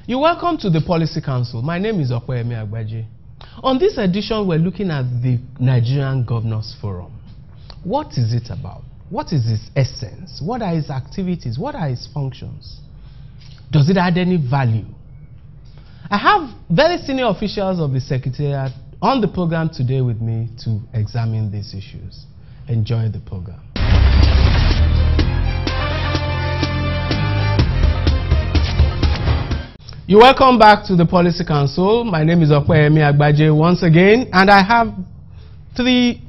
You're welcome to the Policy Council. My name is Okweyemi Agbaje. On this edition, we're looking at the Nigerian Governors Forum. What is it about? What is its essence? What are its activities? What are its functions? Does it add any value? I have very senior officials of the Secretariat on the program today with me to examine these issues. Enjoy the program. You're welcome back to the Policy Council. My name is Okweyemi Agbaje once again, and I have three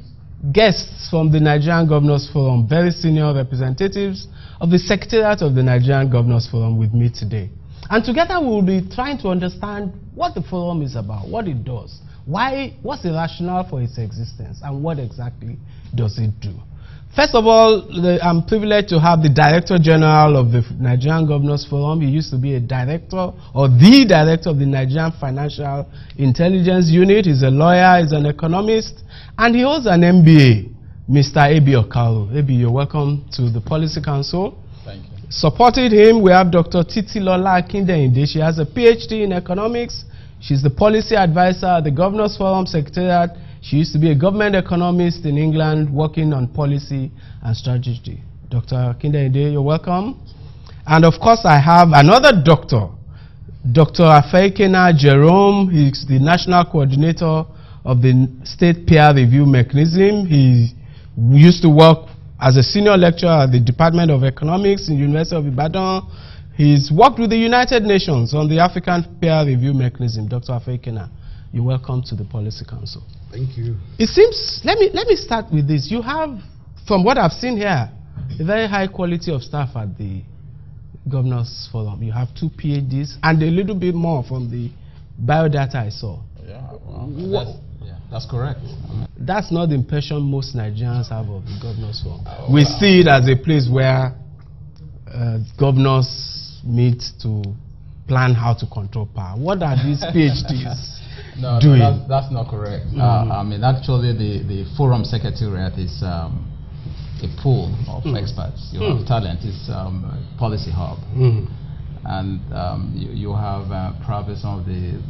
guests from the Nigerian Governors Forum, very senior representatives of the Secretariat of the Nigerian Governors Forum with me today. And together we will be trying to understand what the forum is about, what it does, what's the rationale for its existence, and what exactly does it do. First of all, I'm privileged to have the Director General of the Nigerian Governors Forum. He used to be a director, or the director of the Nigerian Financial Intelligence Unit. He's a lawyer, he's an economist, and he holds an MBA, Mr. Ebi Okauru. Ebi, you're welcome to the Policy Council. Thank you. Supported him, we have Dr. Titilola Akindeyinde. She has a PhD in economics. She's the policy advisor at the Governors Forum Secretariat. She used to be a government economist in England working on policy and strategy. Dr. Akindeyinde, you're welcome. And of course, I have another doctor, Dr. Afeikena Jerome. He's the national coordinator of the State Peer Review Mechanism. He used to work as a senior lecturer at the Department of Economics in the University of Ibadan. He's worked with the United Nations on the African Peer Review Mechanism. Dr. Afeikena, you're welcome to the Policy Council. Thank you. It seems, let me start with this. You have, from what I've seen here, a very high quality of staff at the Governors Forum. You have 2 PhDs and a little bit more from the biodata I saw. Yeah, well, that's correct. That's not the impression most Nigerians have of the Governors Forum. We see it as a place where governors meet to plan how to control power. What are these PhDs? No, that's not correct. I mean, actually, the Forum Secretariat is a pool of experts. You have talent, it's policy hub. And you have probably some of the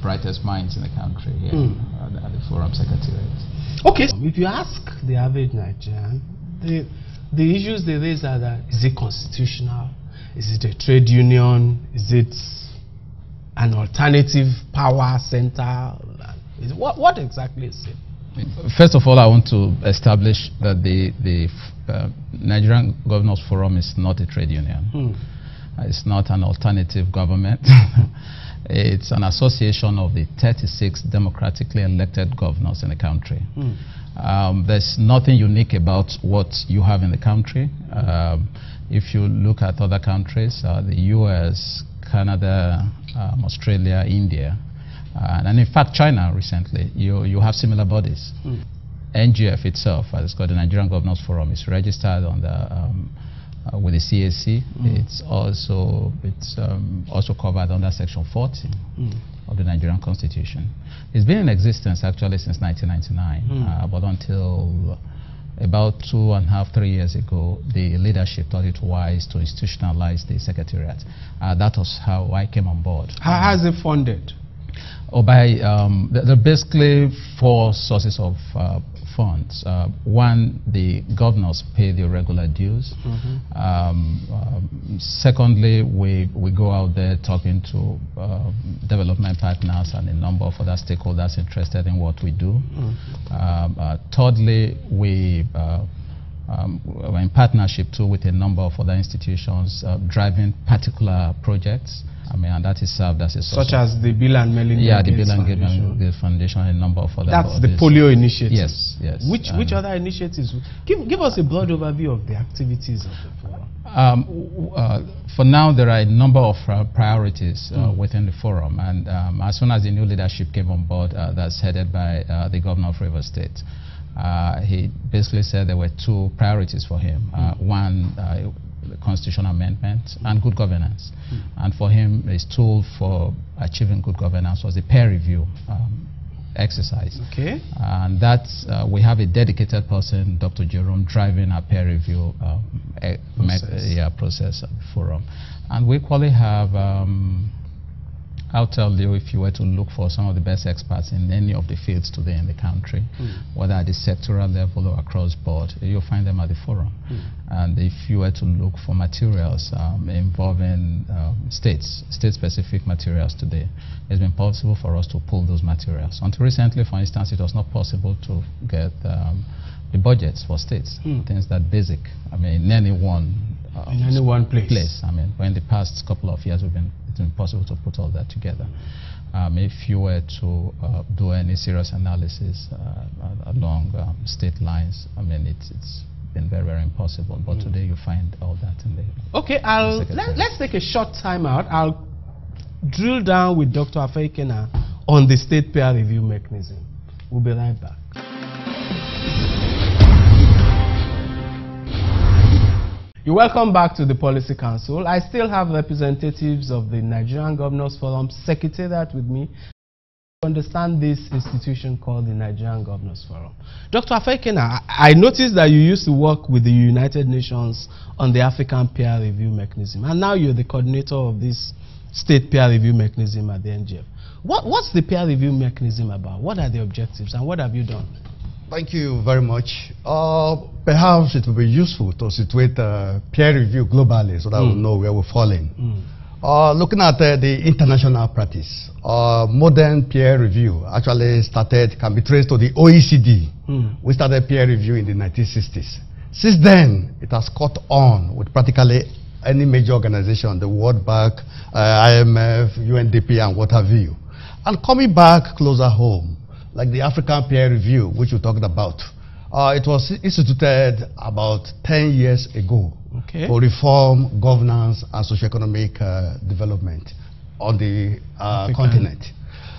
brightest minds in the country here at the Forum Secretariat. Okay. If you ask the average Nigerian, the issues they raise are that, is it constitutional? Is it a trade union? Is it an alternative power center? What exactly is it? First of all, I want to establish that the Nigerian Governors Forum is not a trade union. It's not an alternative government. It's an association of the 36 democratically elected governors in the country. There's nothing unique about what you have in the country. If you look at other countries, the US, Canada, Australia, India, and in fact China recently, you have similar bodies. NGF itself, as it's called the Nigerian Governors Forum, is registered on the with the CAC. It's also covered under Section 40 of the Nigerian Constitution. It's been in existence actually since 1999, but until about 2.5 to 3 years ago, the leadership thought it wise to institutionalize the Secretariat. That was how I came on board. How is it funded? There are basically 4 sources of funds. One, the governors pay the regular dues. Secondly, we go out there talking to development partners and a number of other stakeholders interested in what we do. Thirdly, we're in partnership too with a number of other institutions driving particular projects. I mean, and that is served as a such as the Bill and Melinda Gates Bill and Gates Foundation and a number of other. That's the polio initiative. Yes, yes. Which other initiatives? Give us a broad overview of the activities of the forum. For now, there are a number of priorities within the forum, and as soon as the new leadership came on board, that's headed by the governor of Rivers State. He basically said there were 2 priorities for him. One, the constitutional amendment and good governance. And for him, his tool for achieving good governance was the peer review exercise. Okay. And that's, we have a dedicated person, Dr. Jerome, driving our peer review process at the forum. And we equally have I'll tell you, if you were to look for some of the best experts in any of the fields today in the country, whether at the sectoral level or across board, you'll find them at the forum. And if you were to look for materials involving state-specific materials today, it's been possible for us to pull those materials. Until recently, for instance, it was not possible to get the budgets for states, things that basic. I mean, in any one place. I mean, in the past couple of years, it's been possible to put all that together. If you were to do any serious analysis along state lines, I mean, it's been very, very impossible. But today, you find all that in the. Okay, let's take a short time out. I'll drill down with Dr. Afeikena on the state peer review mechanism. We'll be right back. You're welcome back to the Policy Council. I still have representatives of the Nigerian Governors Forum Secretariat with me to understand this institution called the Nigerian Governors Forum. Dr. Afeikena, I noticed that you used to work with the United Nations on the African Peer Review Mechanism, and now you're the coordinator of this state peer review mechanism at the NGF. What's the peer review mechanism about? What are the objectives, and what have you done? Thank you very much. Perhaps it will be useful to situate peer review globally so that we know where we're falling. Looking at the international practice, modern peer review actually can be traced to the OECD. We started peer review in the 1960s. Since then, it has caught on with practically any major organization, the World Bank, IMF, UNDP, and what have you. And coming back closer home, like the African Peer Review, which we talked about. It was instituted about 10 years ago to reform governance and socioeconomic development on the continent.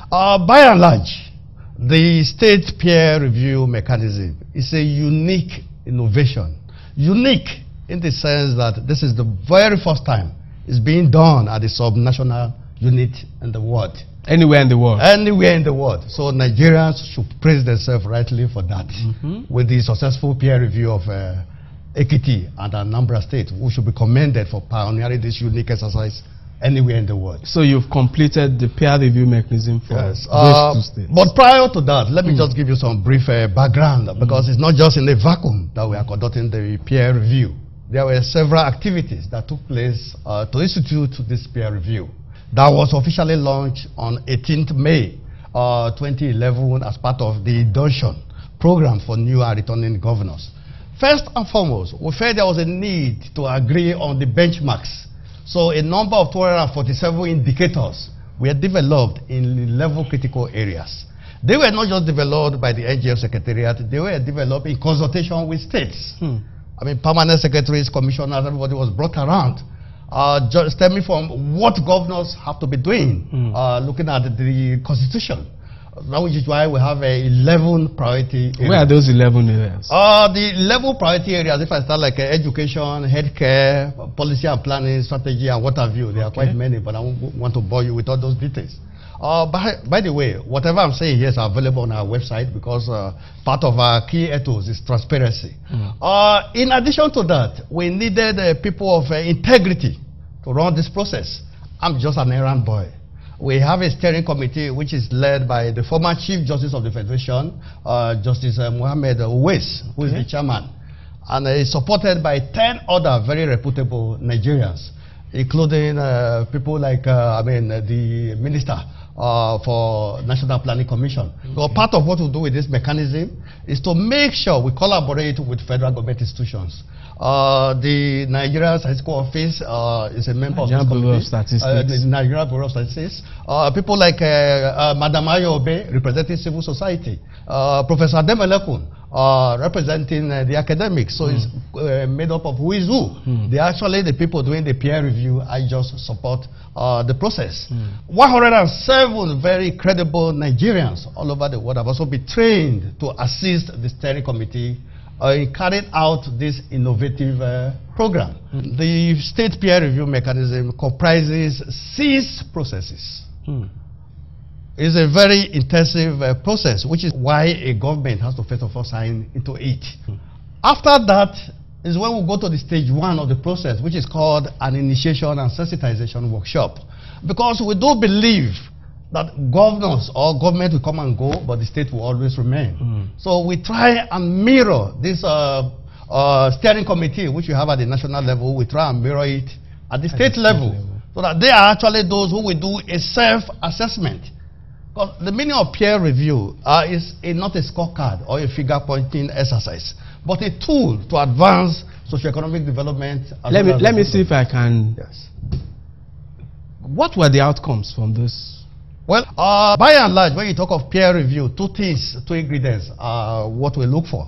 By and large, the state peer review mechanism is a unique innovation. Unique in the sense that this is the very first time it's being done at the subnational unit in the world. Anywhere in the world? Anywhere in the world. So Nigerians should praise themselves rightly for that. With the successful peer review of Ekiti and Anambra State, we should be commended for pioneering this unique exercise anywhere in the world. So you've completed the peer review mechanism for those two states. But prior to that, let me just give you some brief background, because it's not just in a vacuum that we are conducting the peer review. There were several activities that took place to institute this peer review. That was officially launched on 18th May 2011 as part of the Dunshon program for new and returning governors. First and foremost, we felt there was a need to agree on the benchmarks. So a number of 247 indicators were developed in level critical areas. They were not just developed by the NGF Secretariat, they were developed in consultation with states. I mean, permanent secretaries, commissioners, everybody was brought around. Just stemming from what governors have to be doing, looking at the constitution. That is why we have 11 priority areas. Where are those 11 areas? The 11 priority areas, if I start like education, healthcare, policy and planning, strategy, and what have you, there are quite many, but I won't want to bore you with all those details. By the way, whatever I'm saying here is available on our website, because part of our key ethos is transparency. In addition to that, we needed people of integrity to run this process. I'm just an errand boy. We have a steering committee which is led by the former Chief Justice of the Federation, Justice Mohammed Uwais, who is the chairman. And is supported by 10 other very reputable Nigerians, including people like, the Minister for National Planning Commission. So part of what we do with this mechanism is to make sure we collaborate with federal government institutions. The Nigerian Statistical Office is a member of this committee. The Nigerian Bureau of Statistics. People like Madam Ayo Obe, representing civil society. Professor Demelekun, representing the academics. So it's made up of who is who. They're actually the people doing the peer review. I just support the process. 107 very credible Nigerians all over the world have also been trained to assist the steering committee in carrying out this innovative program. The state peer review mechanism comprises 6 processes. It's a very intensive process, which is why a government has to first of all sign into it. After that is when we go to the stage 1 of the process, which is called an initiation and sensitization workshop. Because we do believe that governors or government will come and go, but the state will always remain. So we try and mirror this steering committee, which we have at the national level. We try and mirror it at the state level, so that they are actually those who will do a self-assessment. Because the meaning of peer review is not a scorecard or a figure-pointing exercise, but a tool to advance socioeconomic development. Let me see if I can. Yes. What were the outcomes from this? Well, by and large, when you talk of peer review, two ingredients are what we look for.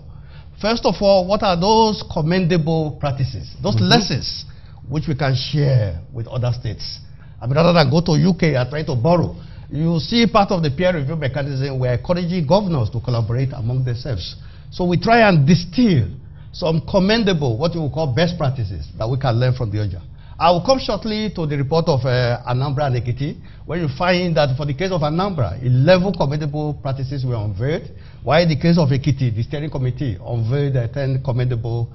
First of all, what are those commendable practices, those lessons which we can share with other states? I mean, rather than go to UK and try to borrow, you see part of the peer review mechanism, we're encouraging governors to collaborate among themselves. So we try and distill some commendable, what we will call best practices that we can learn from the other. I will come shortly to the report of Anambra and Ekiti, where you find that for the case of Anambra, 11 commendable practices were unveiled, while in the case of Ekiti, the steering committee unveiled 10 commendable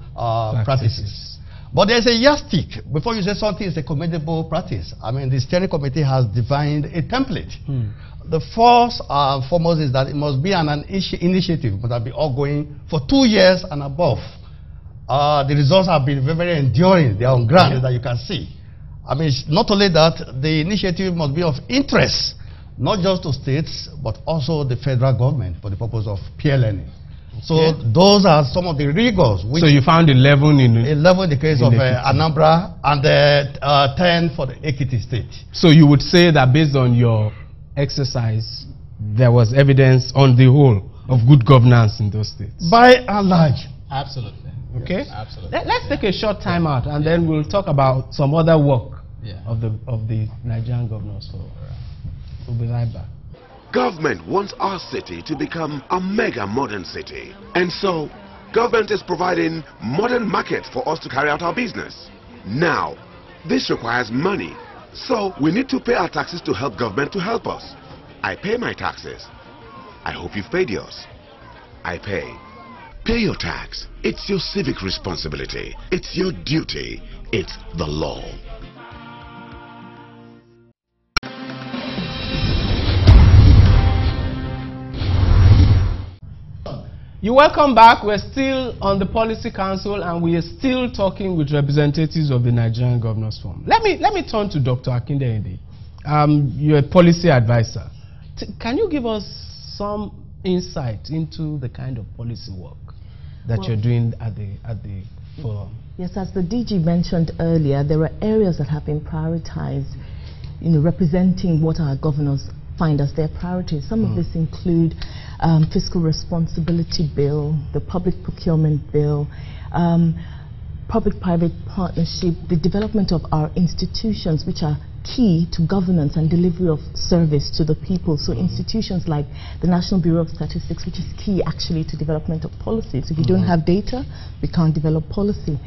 practices. But there's a yardstick. Before you say something is a commendable practice, I mean, the steering committee has defined a template. The first foremost is that it must be an initiative, but must be ongoing for 2 years and above. The results have been very, very enduring. They are on ground that you can see. I mean, not only that, the initiative must be of interest, not just to states, but also the federal government for the purpose of peer learning. So those are some of the rigors. Which so you found 11 in 11 in the case of Anambra and 10 for the Ekiti state. So you would say that based on your exercise, there was evidence on the whole of good governance in those states? By and large. Absolutely. Okay. Yes, absolutely. Let's take a short time out, and then we'll talk about some other work of the Nigerian Governors Forum. We'll be right back. Government wants our city to become a mega modern city. And so, government is providing modern markets for us to carry out our business. Now, this requires money. So, we need to pay our taxes to help government to help us. I pay my taxes. I hope you've paid yours. I pay. Pay your tax. It's your civic responsibility. It's your duty. It's the law. You're welcome back. We're still on the Policy Council, and we are still talking with representatives of the Nigerian Governors Forum. Let me turn to Dr. Akindele. You're a policy advisor. Can you give us some insight into the kind of policy work that you're doing at the forum? Yes, as the DG mentioned earlier, there are areas that have been prioritized, representing what our governors find as their priorities. Some of this include fiscal responsibility bill, the public procurement bill, public-private partnership, the development of our institutions, which are key to governance and delivery of service to the people. So institutions like the National Bureau of Statistics, which is key actually to development of policies. If you don't have data, we can't develop policy.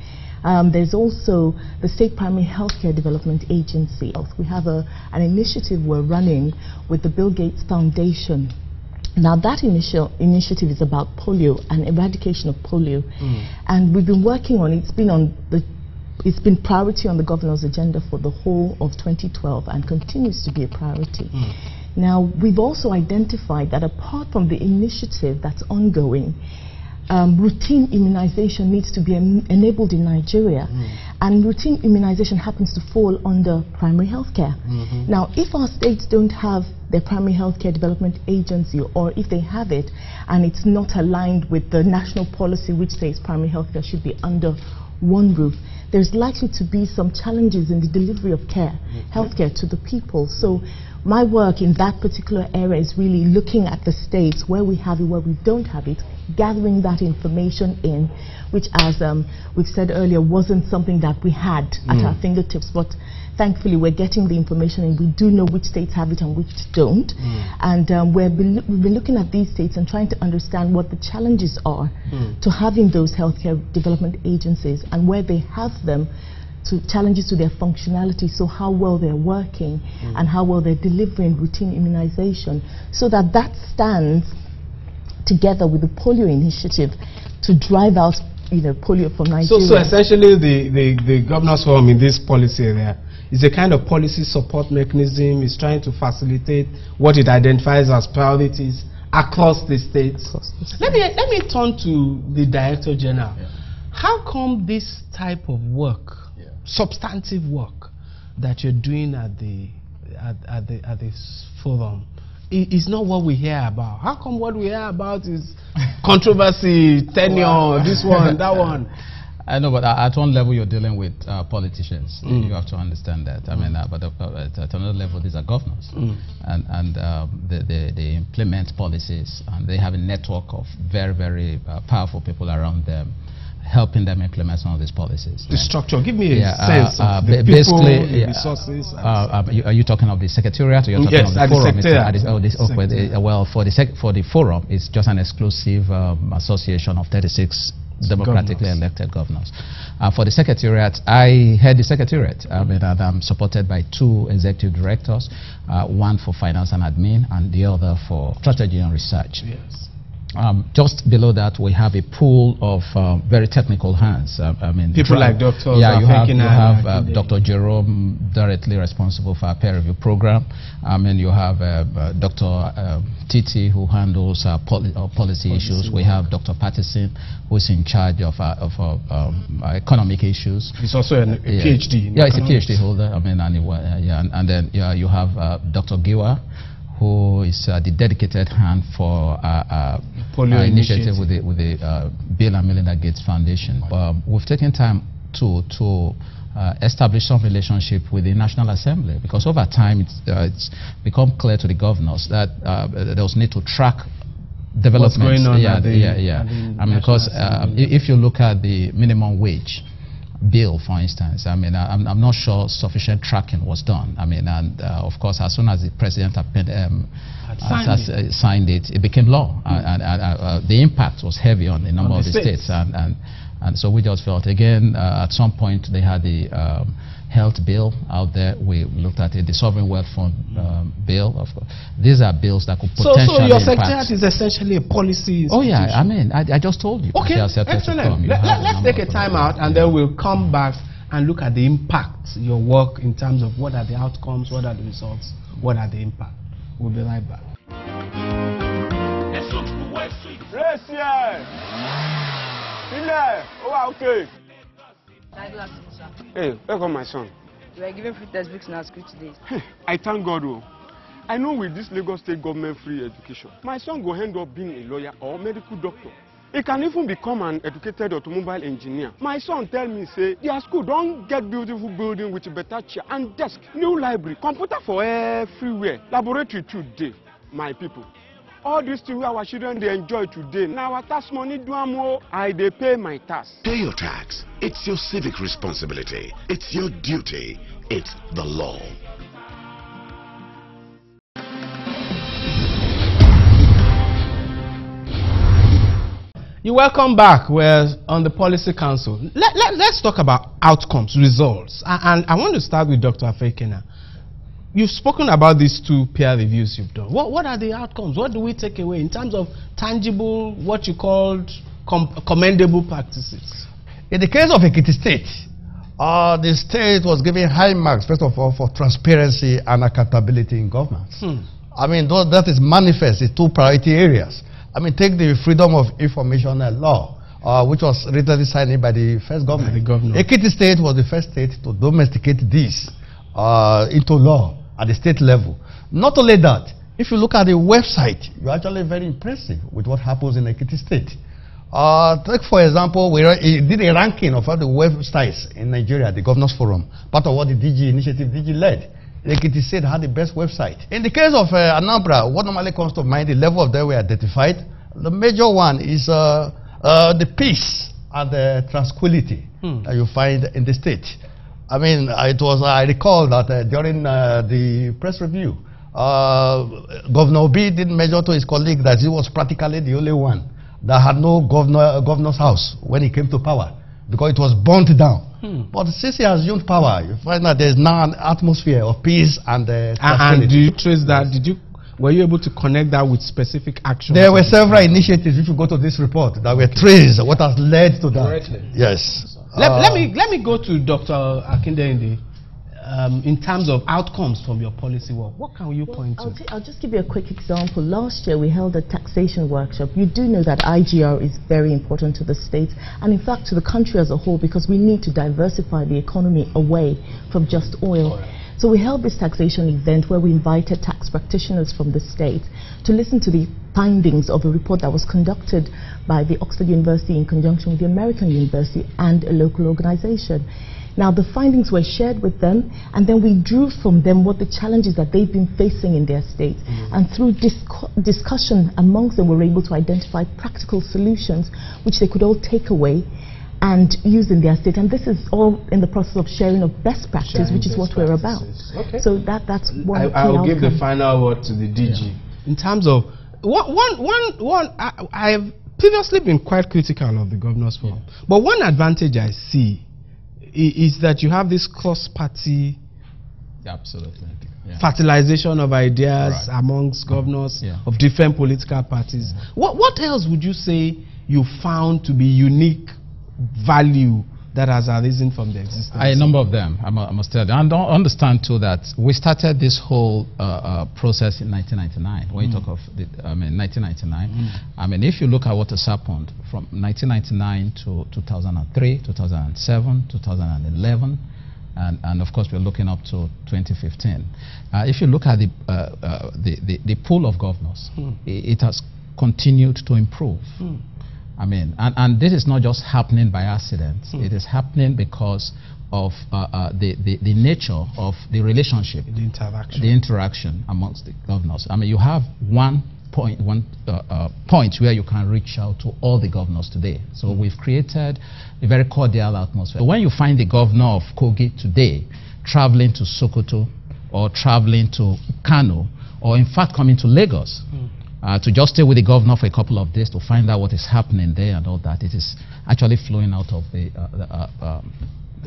There's also the State Primary Healthcare Development Agency. We have an initiative we're running with the Bill Gates Foundation. Now that initiative is about polio and eradication of polio. And we've been working on it. It's been priority on the governor's agenda for the whole of 2012 and continues to be a priority. Now, we've also identified that apart from the initiative that's ongoing, routine immunization needs to be enabled in Nigeria. And routine immunization happens to fall under primary health care. Now, if our states don't have their primary health care development agency, or if they have it and it's not aligned with the national policy which says primary health care should be under one roof, there's likely to be some challenges in the delivery of care, healthcare to the people. So my work in that particular area is really looking at the states where we have it, where we don't have it, gathering that information in, which, as we've said earlier, wasn't something that we had at our fingertips. But thankfully, we're getting the information, and we do know which states have it and which don't. And we've been looking at these states and trying to understand what the challenges are to having those healthcare development agencies, and where they have them, to challenges to their functionality, so how well they're working and how well they're delivering routine immunization, so that stands together with the polio initiative to drive out polio from Nigeria. So essentially the Governors Forum in this policy area It's a kind of policy support mechanism. It's trying to facilitate what it identifies as priorities across the states. Let me turn to the Director General. Yeah. How come this type of work, substantive work, that you're doing at this forum is not what we hear about? How come what we hear about is controversy, tenure, this one, that one? I know, but at one level you're dealing with politicians. You have to understand that. I mean, but at another level, these are governors, and they implement policies, and they have a network of very, very powerful people around them, helping them implement some of these policies. The structure, give me a sense of the basically, people, the resources. Are you talking of the secretariat, or you're talking of the forum? Well, for the forum, it's just an exclusive association of 36 democratically elected governors. For the secretariat, I head the secretariat. I mean, and I'm supported by 2 executive directors, one for finance and admin, and the other for strategy and research. Yes. Just below that, we have a pool of very technical hands. I mean, people like Dr. Yeah, you have Dr. Jerome, directly responsible for our peer review program. I mean, you have Dr. Titi, who handles policy issues. We have Dr. Patterson, who's in charge of economic issues. He's also a PhD. Yeah, he's a PhD holder. I mean, and then you have Dr. Giwa, who is the dedicated hand for polio initiative with the Bill and Melinda Gates Foundation. We've taken time to establish some relationship with the National Assembly, because over time it's become clear to the governors that there was need to track developments. What's going on I mean, because if you look at the minimum wage bill, for instance, I mean, I'm not sure sufficient tracking was done. I mean, and of course, as soon as the president signed it, it became law, and the impact was heavy on a number of the states, and so we just felt, again, at some point they had the health bill out there. We looked at it, the sovereign wealth fund bill. Of course, these are bills that could potentially So your secretariat is essentially a policy institution. Oh yeah, I mean, I just told you. Okay, excellent. Let's take a time out, and then we'll come back and look at the impact, your work in terms of what are the outcomes, what are the results, what are the impact. We'll be right back. Okay. Hey, welcome my son. We are giving free textbooks in our school today. Hey, I thank God. I know with this Lagos State government free education, my son will end up being a lawyer or medical doctor. He can even become an educated automobile engineer. My son tell me, say, their school don't get beautiful building with better chair and desk, new library, computer for everywhere, laboratory today. My people, all these things our children they enjoy today. Now our tax money do more. They pay my tax. Pay your tax. It's your civic responsibility. It's your duty. It's the law. You're welcome back. We're on the Policy Council. Let's talk about outcomes, results. And I want to start with Dr. Afekina. You've spoken about these 2 peer reviews you've done. What are the outcomes? What do we take away in terms of tangible, what you called commendable practices? In the case of Ekiti State, the state was given high marks, first of all, for transparency and accountability in governance. I mean, that is manifest in 2 priority areas. I mean, take the freedom of information law, which was recently signed by the first government. Ekiti State was the first state to domesticate this into law at the state level. Not only that, if you look at the website, you're actually very impressive with what happens in Ekiti State. Take, for example, we did a ranking of all the websites in Nigeria, the Governors Forum, part of what the DG initiative led. Ekiti State had the best website. In the case of Anambra, what normally comes to mind, the level of that we identified. The major one is the peace and the tranquility that you find in the state. I mean, I recall that during the press review, Governor Obi did measure to his colleague that he was practically the only one that had no governor's house when he came to power, because it was burnt down. But since he assumed power, you find that there's now an atmosphere of peace and tranquility. And do you trace that? Were you able to connect that with specific actions? There were several initiatives, if you go to this report, that were traced, what has led to that. Yes. Let me go to Dr. Akindele. in terms of outcomes from your policy work? What can you point to? I'll just give you a quick example. Last year we held a taxation workshop. You do know that IGR is very important to the state and in fact to the country as a whole, because we need to diversify the economy away from just oil. So we held this taxation event where we invited tax practitioners from the state to listen to the findings of a report that was conducted by the Oxford University in conjunction with the American University and a local organization. Now the findings were shared with them, and then we drew from them what the challenges that they've been facing in their state. And through discussion amongst them, we were able to identify practical solutions which they could all take away and use in their state. And this is all in the process of sharing of best practice, which is what we're about. Okay. So that's one I'll give the final word to the DG. In terms of I have previously been quite critical of the Governors Forum, but one advantage I see is that you have this cross-party fertilization of ideas amongst governors of different political parties. What else would you say you found to be unique value that has arisen from the existence? A number of them, I must tell you. And don't understand too that we started this whole process in 1999. When you talk of 1999, I mean, if you look at what has happened from 1999 to 2003, 2007, 2011, and of course we're looking up to 2015. If you look at the pool of governors, it has continued to improve. I mean, and this is not just happening by accident. It is happening because of the nature of the relationship, the interaction amongst the governors. I mean, you have one point where you can reach out to all the governors today. So we've created a very cordial atmosphere. When you find the governor of Kogi today traveling to Sokoto or traveling to Kano, or in fact coming to Lagos, to just stay with the governor for a couple of days to find out what is happening there and all that, it is actually flowing out of the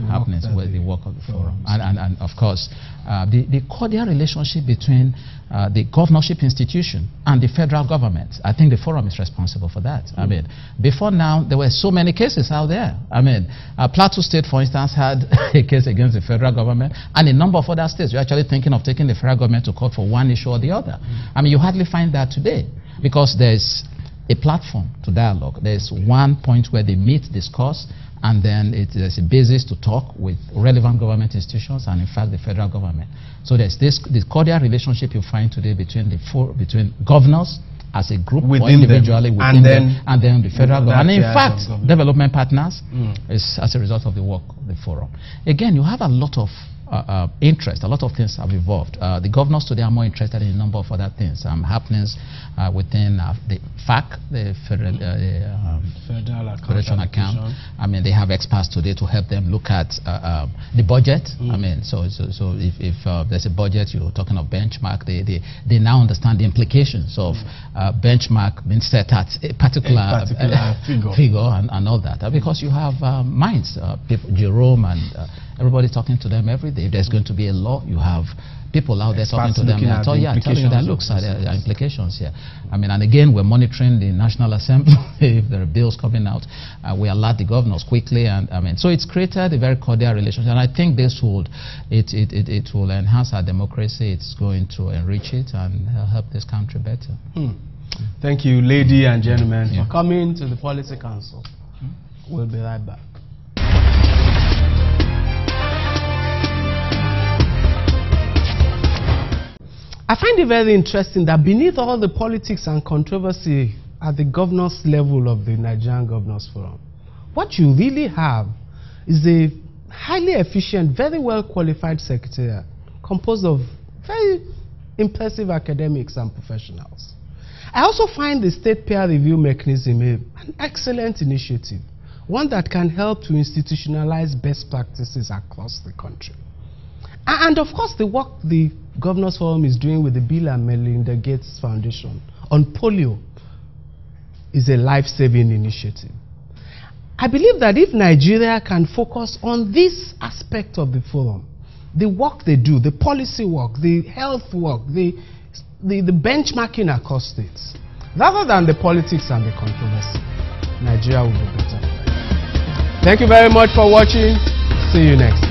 happenings with the work of the forum. And of course, the cordial relationship between the governorship institution and the federal government. I think the forum is responsible for that. I mean, before now, there were so many cases out there. I mean, Plateau State, for instance, had a case against the federal government, and a number of other states. You're actually thinking of taking the federal government to court for one issue or the other. I mean, you hardly find that today, because there's a platform to dialogue. There's one point where they meet, discuss, and then there's a basis to talk with relevant government institutions and in fact the federal government. So there's this cordial relationship you find today between between governors as a group or individually within them, and then the federal government. And in fact, development partners is as a result of the work of the forum. Again, you have a lot of interest. A lot of things have evolved. The governors today are more interested in a number of other things, happenings within the FAC, the Federal Account. I mean, they have experts today to help them look at the budget. I mean, so if there's a budget, you're talking of benchmark. They now understand the implications of benchmark being set at a particular figure and all that, because you have minds, people, Jerome and everybody talking to them every day. If there's going to be a law, you have people out there talking to them. Telling you that looks at the implications here. I mean, and again, we're monitoring the National Assembly. If there are bills coming out, we alert the governors quickly, and I mean, so it's created a very cordial relationship. And I think this will enhance our democracy. It's going to enrich it and help this country better. Thank you, ladies and gentlemen, for coming to the Policy Council. We'll be right back. I find it very interesting that beneath all the politics and controversy at the governors level of the Nigerian Governors Forum, what you really have is a highly efficient, very well qualified secretariat composed of very impressive academics and professionals. I also find the state peer review mechanism an excellent initiative, one that can help to institutionalize best practices across the country. And of course, the work the Governors Forum is doing with the Bill and Melinda Gates Foundation on polio is a life-saving initiative. I believe that if Nigeria can focus on this aspect of the forum, the work they do, the policy work, the health work, the benchmarking across states, rather than the politics and the controversy, Nigeria will be better. Thank you very much for watching. See you next time.